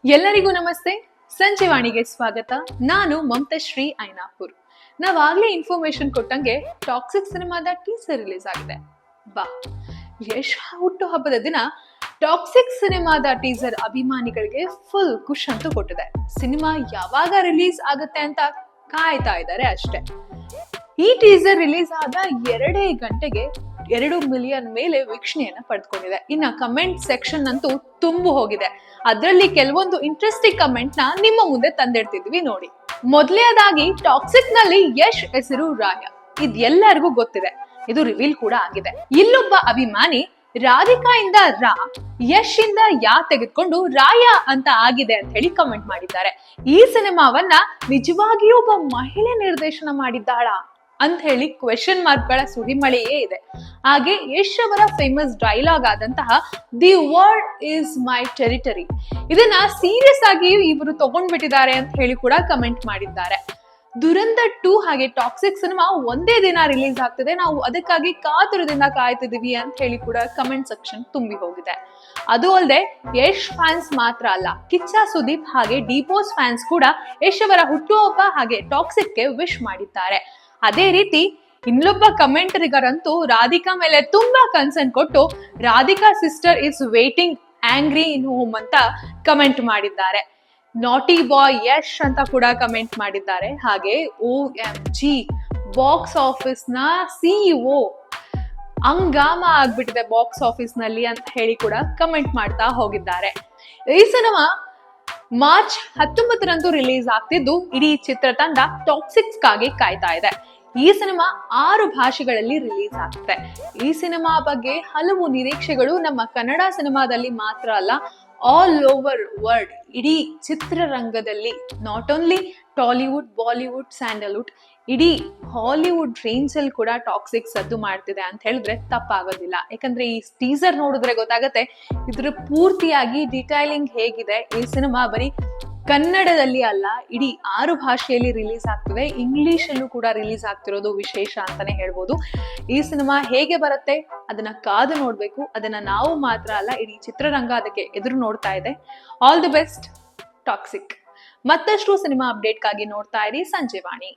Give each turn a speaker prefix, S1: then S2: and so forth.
S1: ಎಲ್ಲರಿಗೂ ನಮಸ್ತೆ. ಸಂಜೀವಾಣಿಗೆ ಸ್ವಾಗತ. ನಾನು ಮಮತಾಶ್ರೀ ಐನಾಪುರ್. ನಾವಾಗ್ಲೇ ಇನ್ಫಾರ್ಮೇಶನ್ ಕೊಟ್ಟಂಗೆ ಟಾಕ್ಸಿಕ್ ಸಿನಿಮಾದ ಟೀಸರ್ ರಿಲೀಸ್ ಆಗಿದೆ. ಬಾ, ಯಶ್ ಹುಟ್ಟು ಹಬ್ಬದ ದಿನ ಟಾಕ್ಸಿಕ್ ಸಿನಿಮಾದ ಟೀಸರ್ ಅಭಿಮಾನಿಗಳಿಗೆ ಫುಲ್ ಖುಷ್ ಅಂತೂ ಕೊಟ್ಟಿದೆ. ಸಿನಿಮಾ ಯಾವಾಗ ರಿಲೀಸ್ ಆಗುತ್ತೆ ಅಂತ ಕಾಯ್ತಾ ಇದ್ದಾರೆ ಅಷ್ಟೇ. ಈ ಟೀಸರ್ ರಿಲೀಸ್ ಆದ 2 ಗಂಟೆಗೆ 2 ಮಿಲಿಯನ್ ಮೇಲೆ ವೀಕ್ಷಣೆಯನ್ನ ಪಡೆದುಕೊಂಡಿದೆ. ಇನ್ನ ಕಮೆಂಟ್ ಸೆಕ್ಷನ್ ಅಂತೂ ತುಂಬು ಹೋಗಿದೆ. ಅದರಲ್ಲಿ ಕೆಲವೊಂದು ಇಂಟ್ರೆಸ್ಟಿಂಗ್ ಕಮೆಂಟ್ ನ ನಿಮ್ಮ ಮುಂದೆ ತಂದಿಡ್ತಿದ್ವಿ ನೋಡಿ. ಮೊದಲನೇದಾಗಿ ಟಾಕ್ಸಿಕ್ ನಲ್ಲಿ ಯಶ್ ಹೆಸರು ರಾಯ, ಇದ್ ಎಲ್ಲರಿಗೂ ಗೊತ್ತಿದೆ. ಇದು ರಿವೀಲ್ ಕೂಡ ಆಗಿದೆ. ಇಲ್ಲೊಬ್ಬ ಅಭಿಮಾನಿ ರಾಧಿಕಾ ಇಂದ ರಾ, ಯಶ್ ಇಂದ ಯಾ ತೆಗೆದುಕೊಂಡು ರಾಯ ಅಂತ ಆಗಿದೆ ಅಂತ ಹೇಳಿ ಕಮೆಂಟ್ ಮಾಡಿದ್ದಾರೆ. ಈ ಸಿನಿಮಾವನ್ನ ನಿಜವಾಗಿಯೂ ಒಬ್ಬ ಮಹಿಳೆ ನಿರ್ದೇಶನ ಮಾಡಿದ್ದಾಳ ಅಂತ ಹೇಳಿ ಕ್ವೆಶನ್ ಮಾರ್ಕ್ ಗಳ ಸುರಿಮಳೆಯೇ ಇದೆ. ಹಾಗೆ ಯಶ್ ಅವರ ಫೇಮಸ್ ಡೈಲಾಗ್ ಆದಂತಹ the world is my territory, ಇದನ್ನ ಸೀರಿಯಸ್ ಆಗಿ ಇವರು ತಗೊಂಡ್ಬಿಟ್ಟಿದ್ದಾರೆ ಅಂತ ಹೇಳಿ ಕೂಡ ಕಮೆಂಟ್ ಮಾಡಿದ್ದಾರೆ. ದುರಂಧರ್ 2 ಹಾಗೆ ಟಾಕ್ಸಿಕ್ ಸಿನಿಮಾ ಒಂದೇ ದಿನ ರಿಲೀಸ್ ಆಗ್ತಿದೆ, ನಾವು ಅದಕ್ಕಾಗಿ ಕಾತುರದಿಂದ ಕಾಯ್ತಿದೀವಿ ಅಂತ ಹೇಳಿ ಕೂಡ ಕಮೆಂಟ್ ಸೆಕ್ಷನ್ ತುಂಬಿ ಹೋಗಿದೆ. ಅದು ಅಲ್ಲದೆ ಯಶ್ ಫ್ಯಾನ್ಸ್ ಮಾತ್ರ ಅಲ್ಲ, ಕಿಚ್ಚ ಸುದೀಪ್ ಹಾಗೆ ಡಿಪೋಸ್ ಫ್ಯಾನ್ಸ್ ಕೂಡ ಯಶ್ ಅವರ ಹುಟ್ಟುಹಬ್ಬ ಹಾಗೆ ಟಾಕ್ಸಿಕ್ಗೆ ವಿಶ್ ಮಾಡಿದ್ದಾರೆ. ಅದೇ ರೀತಿ ಇನ್ನೊಬ್ಬ ಕಮೆಂಟರಿಗರಂತೂ ರಾಧಿಕಾ ಮೇಲೆ ತುಂಬಾ ಕನ್ಸರ್ನ್ ಕೊಟ್ಟು Radhika sister is waiting angry in home ಅಂತ ಕಮೆಂಟ್ ಮಾಡಿದ್ದಾರೆ. ನಾಟಿ ಬಾಯ್ ಯಶ್ ಅಂತ ಕೂಡ ಕಮೆಂಟ್ ಮಾಡಿದ್ದಾರೆ. ಹಾಗೆ OMG ಬಾಕ್ಸ್ ಆಫೀಸ್ ನ CEO ಹಂಗಾಮ ಆಗ್ಬಿಟ್ಟಿದೆ ಬಾಕ್ಸ್ ಆಫೀಸ್ ನಲ್ಲಿ ಅಂತ ಹೇಳಿ ಕೂಡ ಕಮೆಂಟ್ ಮಾಡ್ತಾ ಹೋಗಿದ್ದಾರೆ. ಈ ಸಿನಿಮಾ ಮಾರ್ಚ್ 19ರಂದು ರಿಲೀಸ್ ಆಗ್ತಿದ್ದು ಇಡೀ ಚಿತ್ರತಂಡ ಟಾಕ್ಸಿಕ್ಸ್ ಗಾಗಿ ಕಾಯ್ತಾ ಇದೆ. ಈ ಸಿನಿಮಾ 6 ಭಾಷೆಗಳಲ್ಲಿ ರಿಲೀಸ್ ಆಗುತ್ತೆ. ಈ ಸಿನಿಮಾ ಬಗ್ಗೆ ಹಲವು ನಿರೀಕ್ಷೆಗಳು ನಮ್ಮ ಕನ್ನಡ ಸಿನಿಮಾದಲ್ಲಿ ಮಾತ್ರ ಅಲ್ಲ, ಆಲ್ ಓವರ್ ವರ್ಲ್ಡ್ ಇಡೀ ಚಿತ್ರರಂಗದಲ್ಲಿ, not only Tollywood, Bollywood, Sandalwood, ಇಡೀ ಹಾಲಿವುಡ್ ರೇಂಜ್ ಅಲ್ಲಿ ಕೂಡ ಟಾಕ್ಸಿಕ್ ಸದ್ದು ಮಾಡ್ತಿದೆ ಅಂತ ಹೇಳಿದ್ರೆ ತಪ್ಪಾಗೋದಿಲ್ಲ. ಯಾಕಂದ್ರೆ ಈ ಟೀಸರ್ ನೋಡಿದ್ರೆ ಗೊತ್ತಾಗತ್ತೆ ಇದ್ರ ಪೂರ್ತಿಯಾಗಿ ಡಿಟೈಲಿಂಗ್ ಹೇಗಿದೆ. ಈ ಸಿನಿಮಾ ಬರೀ ಕನ್ನಡದಲ್ಲಿ ಅಲ್ಲ, ಇಡೀ 6 ಭಾಷೆಯಲ್ಲಿ ರಿಲೀಸ್ ಆಗ್ತಿದೆ. ಇಂಗ್ಲಿಷ್ ಅಲ್ಲೂ ಕೂಡ ರಿಲೀಸ್ ಆಗ್ತಿರೋದು ವಿಶೇಷ ಅಂತಾನೆ ಹೇಳ್ಬೋದು. ಈ ಸಿನಿಮಾ ಹೇಗೆ ಬರುತ್ತೆ ಅದನ್ನ ಕಾದು ನೋಡ್ಬೇಕು. ಅದನ್ನ ನಾವು ಮಾತ್ರ ಅಲ್ಲ, ಇಡೀ ಚಿತ್ರರಂಗ ಅದಕ್ಕೆ ಎದುರು ನೋಡ್ತಾ ಇದೆ. All the best toxic. ಮತ್ತಷ್ಟು ಸಿನಿಮಾ ಅಪ್ಡೇಟ್ಗಾಗಿ ನೋಡ್ತಾ ಇರಿ ಸಂಜೀವಾಣಿ.